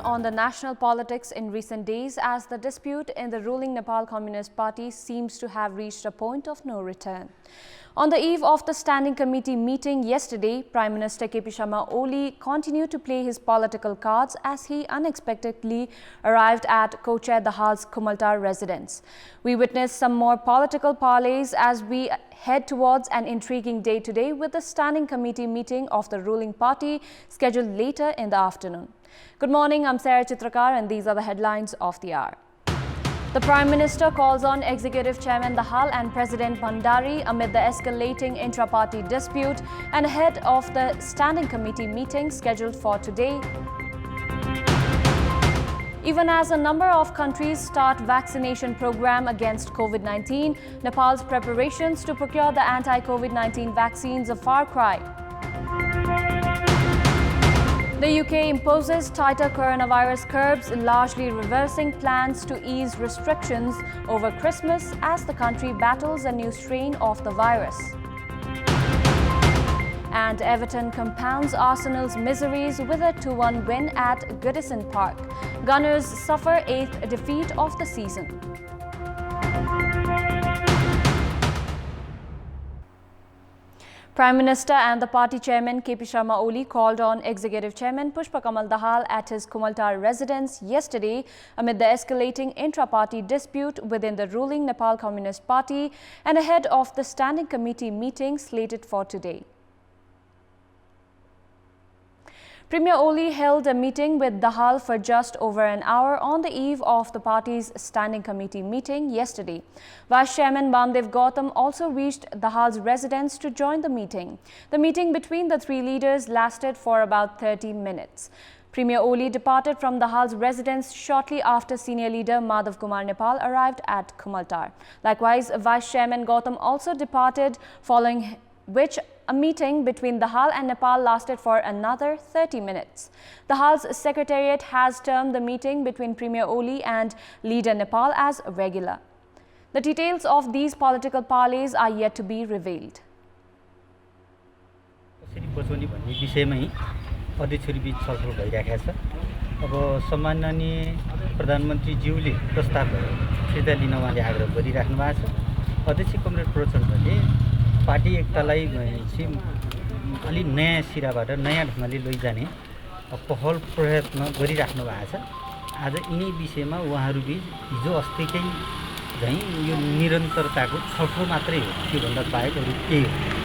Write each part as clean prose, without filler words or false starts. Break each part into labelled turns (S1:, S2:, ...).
S1: on the national politics in recent days as the dispute in the ruling Nepal Communist Party seems to have reached a point of no return. On the eve of the Standing Committee meeting yesterday, Prime Minister KP Sharma Oli continued to play his political cards as he unexpectedly arrived at Koche Dahal's Kumaltar residence. We witnessed some more political parleys as we head towards an intriguing day today with the Standing Committee meeting of the ruling party scheduled later in the afternoon. Good morning, I'm Sarah Chitrakar and these are the headlines of the hour. The Prime Minister calls on Executive Chairman Dahal and President Bhandari amid the escalating intra-party dispute and ahead of the Standing Committee meeting scheduled for today. Even as a number of countries start vaccination program against COVID-19, Nepal's preparations to procure the anti-COVID-19 vaccines a far cry. The UK imposes tighter coronavirus curbs, largely reversing plans to ease restrictions over Christmas as the country battles a new strain of the virus. And Everton compounds Arsenal's miseries with a 2-1 win at Goodison Park. Gunners suffer 8th defeat of the season. Prime Minister and the party chairman KP Sharma Oli called on Executive Chairman Pushpa Kamal Dahal at his Kumaltar residence yesterday amid the escalating intra-party dispute within the ruling Nepal Communist Party and ahead of the Standing Committee meeting slated for today. Premier Oli held a meeting with Dahal for just over an hour on the eve of the party's Standing Committee meeting yesterday. Vice Chairman Bamdev Gautam also reached Dahal's residence to join the meeting. The meeting between the three leaders lasted for about 30 minutes. Premier Oli departed from Dahal's residence shortly after senior leader Madhav Kumar Nepal arrived at Kumaltar. Likewise, Vice Chairman Gautam also departed, following which a meeting between Dahal and Nepal lasted for another 30 minutes. Dahal's secretariat has termed the meeting between Premier Oli and leader Nepal as regular. The details of these political parleys are yet to be revealed.
S2: Party एकतालाई चाहिँ अलि नयाँ सिराबाट नयाँ ढंगले लैजाने पहल प्रयत्न गरिराख्नु भएको छ। आज यिनै विषयमा उहाँहरु बीच हिजो अस्तिकै चाहिँ यो निरन्तरताको छलफल मात्रै हो, त्यो भन्दा बाहेक अरु केही हो।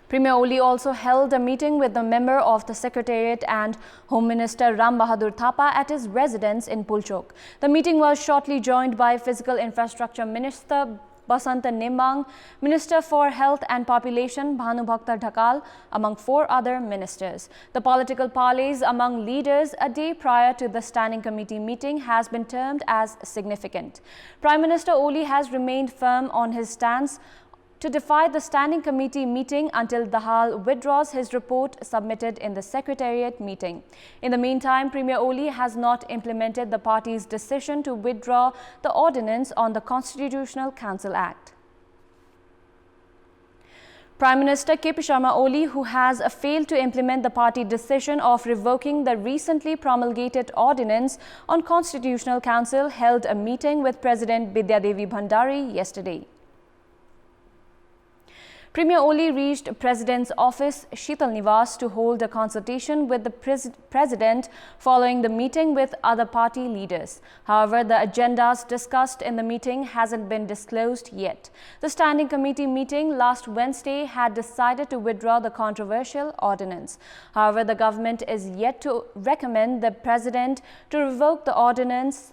S1: Premier Oli also held a meeting with the member of the Secretariat and Home Minister Ram Bahadur Thapa at his residence in Pulchok. The meeting was shortly joined by Physical Infrastructure Minister Basanta Nembang, Minister for Health and Population Bhanubhakta Dhakal, among 4 other ministers. The political parleys among leaders a day prior to the Standing Committee meeting has been termed as significant. Prime Minister Oli has remained firm on his stance to defy the Standing Committee meeting until Dahal withdraws his report submitted in the Secretariat meeting. In the meantime, Premier Oli has not implemented the party's decision to withdraw the ordinance on the Constitutional Council Act. Prime Minister KP Sharma Oli, who has failed to implement the party decision of revoking the recently promulgated ordinance on Constitutional Council, held a meeting with President Bidya Devi Bhandari yesterday. Premier Oli reached President's office, Sheetal Niwas, to hold a consultation with the President following the meeting with other party leaders. However, the agendas discussed in the meeting hasn't been disclosed yet. The Standing Committee meeting last Wednesday had decided to withdraw the controversial ordinance. However, the government is yet to recommend the President to revoke the ordinance.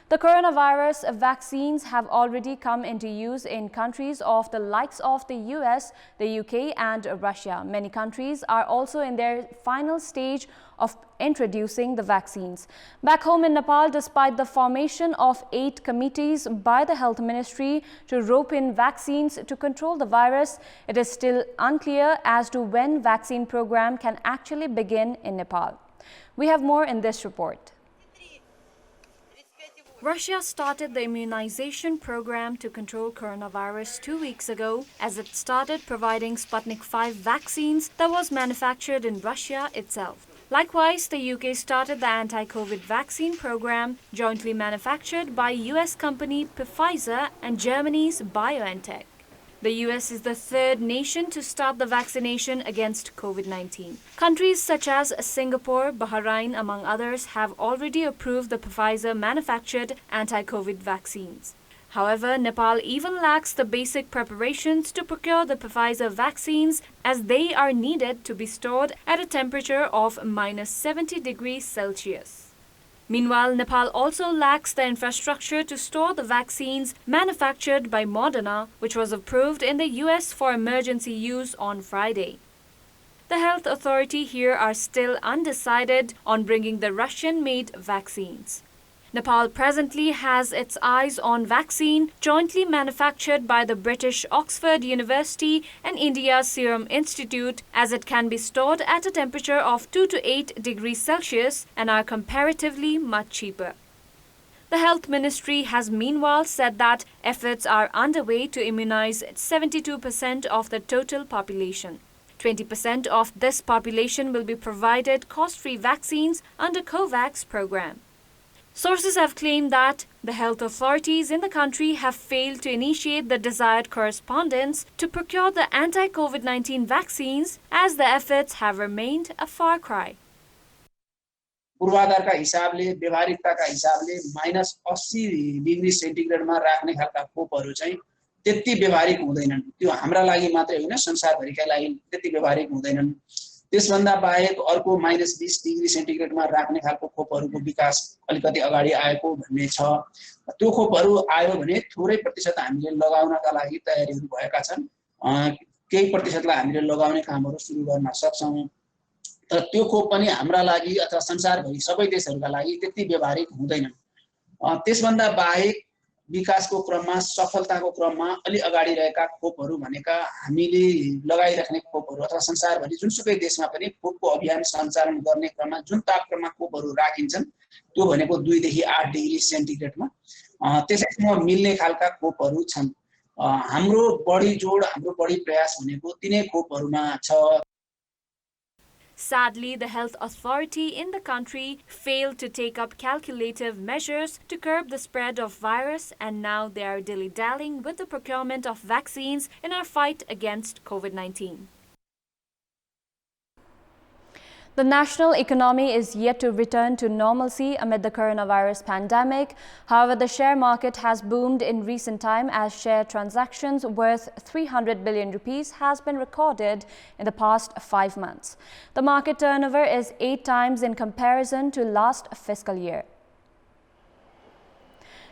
S1: The coronavirus vaccines have already come into use in countries of the likes of the US, the UK and Russia. Many countries are also in their final stage of introducing the vaccines. Back home in Nepal, despite the formation of 8 committees by the Health Ministry to rope in vaccines to control the virus, it is still unclear as to when vaccine program can actually begin in Nepal. We have more in this report. Russia started the immunization program to control coronavirus 2 weeks ago as it started providing Sputnik V vaccines that was manufactured in Russia itself. Likewise, the UK started the anti-COVID vaccine program jointly manufactured by US company Pfizer and Germany's BioNTech. The US is the third nation to start the vaccination against COVID-19. Countries such as Singapore, Bahrain, among others, have already approved the Pfizer-manufactured anti-COVID vaccines. However, Nepal even lacks the basic preparations to procure the Pfizer vaccines, as they are needed to be stored at a temperature of -70 degrees Celsius. Meanwhile, Nepal also lacks the infrastructure to store the vaccines manufactured by Moderna, which was approved in the US for emergency use on Friday. The health authority here are still undecided on bringing the Russian-made vaccines. Nepal presently has its eyes on vaccine jointly manufactured by the British Oxford University and India's Serum Institute, as it can be stored at a temperature of 2 to 8 degrees Celsius and are comparatively much cheaper. The Health Ministry has meanwhile said that efforts are underway to immunize 72% of the total population. 20% of this population will be provided cost-free vaccines under COVAX program. Sources have claimed that the health authorities in the country have failed to initiate the desired correspondence to procure the anti-COVID-19 vaccines, as the efforts have remained a far cry.
S3: पूर्वाधारका हिसाबले व्यवहारिकताका हिसाबले -80 degree सेन्टिग्रेडमा राख्ने खालका खोपहरू चाहिँ त्यति व्यवहारिक हुँदैनन्। त्यो हाम्रा लागि मात्रै होइन, संसारभरिका लागि त्यति व्यवहारिक हुँदैनन्। त्यसभन्दा बाहेक अर्को -20 डिग्री सेन्टिग्रेडमा राख्ने खालको खोपहरूको विकास अलिकति अगाडि आएको भन्ने छ। त्यो खोपहरू आयो भने थोरै प्रतिशत हामीले लगाउनका लागि तयारीहरू भएका छन्। केही प्रतिशतलाई हामीले लगाउने कामहरू सुरु गर्न सक्छौं। तर त्यो खोप पनि हाम्रा लागि अथवा संसारभरि सबै देशहरूका लागि त्यति व्यवहारिक हुँदैनन्। त्यसभन्दा बाहेक विकासको क्रममा, सफलताको क्रममा अलि अगाडि रहेका खोपहरू भनेका हामीले लगाइराख्ने खोपहरू अथवा संसारभरि जुनसुकै देशमा पनि खोपको अभियान सञ्चालन गर्ने क्रममा जुन तापक्रममा खोपहरू राखिन्छन् त्यो भनेको 2 देखि 8 डिग्री सेन्टिग्रेडमा त्यसैसँग मिल्ने खालका खोपहरू छन्। हाम्रो बढी जोड, हाम्रो बढी प्रयास भनेको तिनै खोपहरूमा छ।
S1: Sadly, the health authority in the country failed to take up calculative measures to curb the spread of virus, and now they are dilly-dallying with the procurement of vaccines in our fight against COVID-19. The national economy is yet to return to normalcy amid the coronavirus pandemic. However, the share market has boomed in recent time as share transactions worth 300 billion rupees has been recorded in the past 5 months. The market turnover is 8 times in comparison to last fiscal year.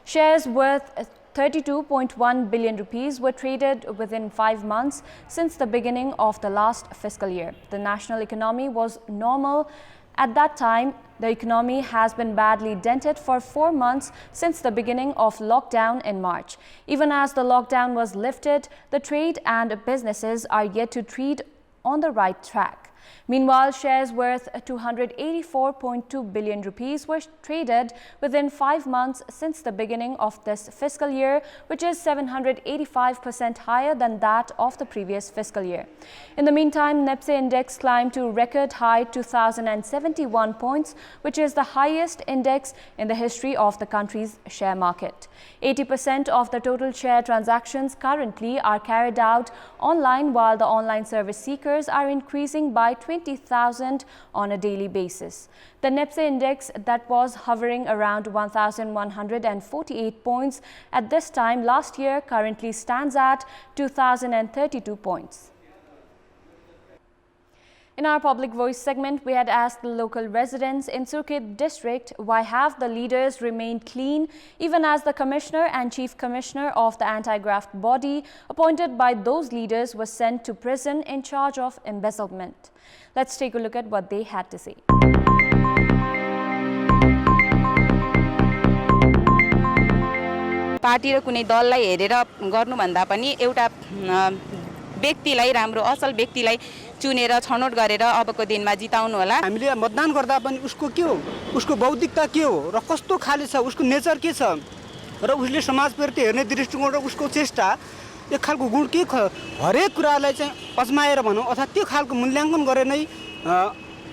S1: Shares worth 32.1 billion rupees were traded within 5 months since the beginning of the last fiscal year. The national economy was normal at that time. The economy has been badly dented for 4 months since the beginning of lockdown in March. Even as the lockdown was lifted, the trade and businesses are yet to tread on the right track. Meanwhile, shares worth 284.2 billion rupees were traded within 5 months since the beginning of this fiscal year, which is 785% higher than that of the previous fiscal year. In the meantime, NEPSE index climbed to record high 2,071 points, which is the highest index in the history of the country's share market. 80% of the total share transactions currently are carried out online, while the online service seekers are increasing by 20,000 on a daily basis. The NEPSE index, that was hovering around 1,148 points at this time last year, currently stands at 2,032 points. In our Public Voice segment, we had asked the local residents in Surkhet district why have the leaders remained clean even as the Commissioner and Chief Commissioner of the anti-graft body appointed by those leaders was sent to prison in charge of embezzlement. Let's take a look at what they had to say.
S4: Party र कुनै दललाई हेरेर गर्नुभन्दा पनि एउटा व्यक्तिलाई, राम्रो असल व्यक्तिलाई चुनेर छनौट गरेर अबको दिनमा जिताउनु होला।
S5: हामीले मतदान गर्दा पनि उसको के हो, उसको बौद्धिकता के हो र कस्तो खाले छ, उसको नेचर के छ र उसले समाजप्रति हेर्ने दृष्टिकोण र उसको चेष्टा, एक खालको गुण के हरेक कुरालाई चाहिँ अजमाएर भनौँ अथवा त्यो खालको मूल्याङ्कन गरेर नै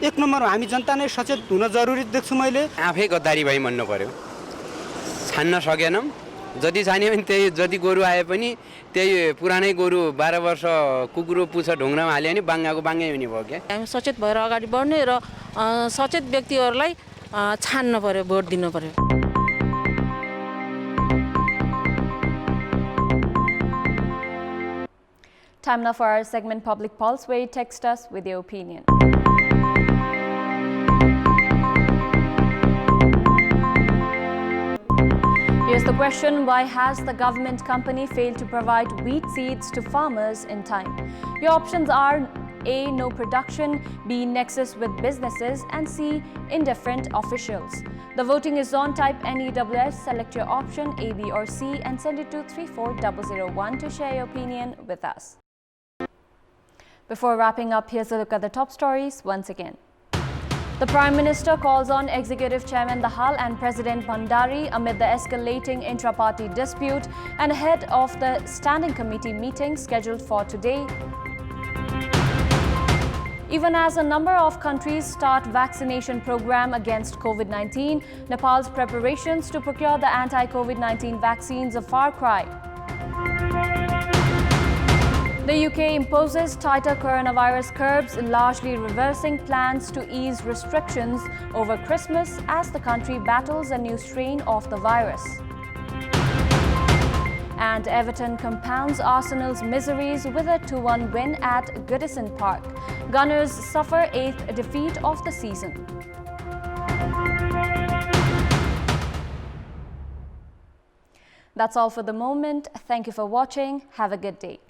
S5: एक नम्बरमा हामी जनता नै सचेत हुन जरुरी देख्छु मैले।
S6: आफै गद्दारी भई भन्नु पर्यो, छान्न सकेनौँ। जति छान्यो भने त्यही, जति गोरु आए पनि त्यही पुरानै गोरु 12 वर्ष कुकुरो पुछ ढुङ्ग्रामा हाल्यो भने बाङ्गाको बाङ्गै हुने भयो क्या।
S7: हामी सचेत भएर अगाडि बढ्ने र सचेत व्यक्तिहरूलाई छान्न पर्यो, भोट दिनु पर्यो।
S1: Time now for our segment Public Pulse, where you text us with your opinion. Here's the question: why has the government company failed to provide wheat seeds to farmers in time? Your options are A. No production, B. Nexus with businesses, and C. Indifferent officials. The voting is on. Type NEWS, select your option A, B or C and send it to 34001 to share your opinion with us. Before wrapping up, here's a look at the top stories once again. The Prime Minister calls on Executive Chairman Dahal and President Bhandari amid the escalating intra-party dispute and ahead of the Standing Committee meeting scheduled for today. Even as a number of countries start vaccination program against COVID-19, Nepal's preparations to procure the anti-COVID-19 vaccines a far cry. The UK imposes tighter coronavirus curbs, largely reversing plans to ease restrictions over Christmas as the country battles a new strain of the virus. And Everton compounds Arsenal's miseries with a 2-1 win at Goodison Park. Gunners suffer 8th defeat of the season. That's all for the moment. Thank you for watching. Have a good day.